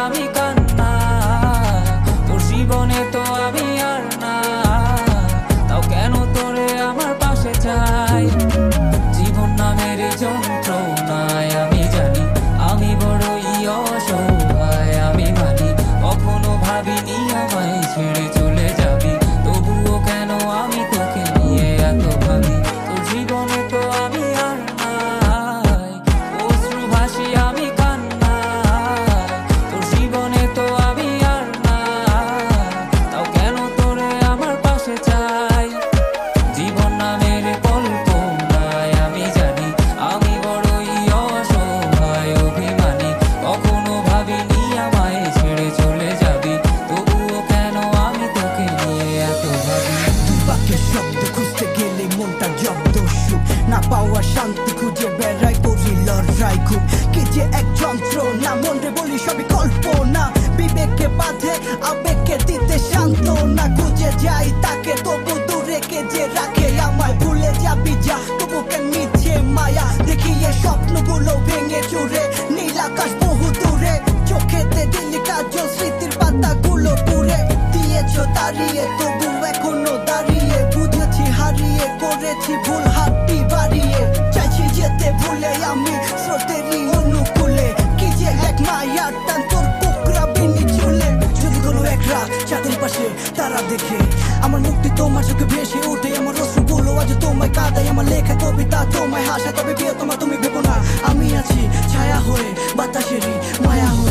আমি কান্না, তোর জীবনে তো আমি আর না, তাও কেন তোরে আমার পাশে চাই। জীবন নামের যন্ত্রণায় আমি জানি আমি বড়ই অসহায়, আমি মানি কখনো ভাবিনি আমায় ছেড়ে চলে যাবি, তবুও কেন আমি তোকে নিয়ে এত ভাবি। তোর জীবনে তো আমি আর নাই, অশ্রু ভাসি আমি কান্নায়, তোর জীবনে তো আমি আর নাই, তাও কেন তোরে আমার পাশে চাই। জীবন নামের কল্পনায় আমি জানি আমি বড়ই অসহায়, অভিমানী কখনো ভাবিনি আমায় ছেড়ে চলে যাবি, তবুও কেন আমি তোকে নিয়ে এত ভাবি। বাক্যের শব্দ খুঁজতে গেলে মনটা জব্দ, সুখ না পাওয়া শান্তি খুঁজে বেড়াই, করি লড়াই খুব কি যে এক যন্ত্রণা, মন রে বলি সবই কল্পনা, বিবেককে বাঁধে আবেগকে দিতে শান্ত না, খুঁজে যাই তাকে তবু দূরে কে যে রাখে আমায়, ভুলে যাবি যা তবু কেন মিছে মায়া, দেখিয়ে স্বপ্নগুলো ভেঙে চুরে, নীল আকাশ বহু দূরে, চোখেতে দিলি কাজল স্মৃতির পাতাগুলো পুড়ে দিয়েছ দাঁড়িয়ে, তবু এখনো দাঁড়িয়ে, বুঝেছি হারিয়ে করেছি ভুল, হাতটি বাড়িয়ে চাইছি যেতে ভুলে আমি স্রোতেরই অনুকূলে, কি যে এক মায়ার টান তোর কোকড়া বিনি চুলে। যদি কোনো এক রাত চাঁদের পাশে তারা দেখে আমার মুক্তি তোমার চোখে ভেসে ওঠে, আমার অশ্রুগুলো আজ তোমায় কাঁদাই, আমার লেখা কবিতা তোমায় হাসে, তবে বিয়ে তোমার তুমি ভেবো না আমি আছি ছায়া হয়ে বাতাসেরই মায়া হয়ে।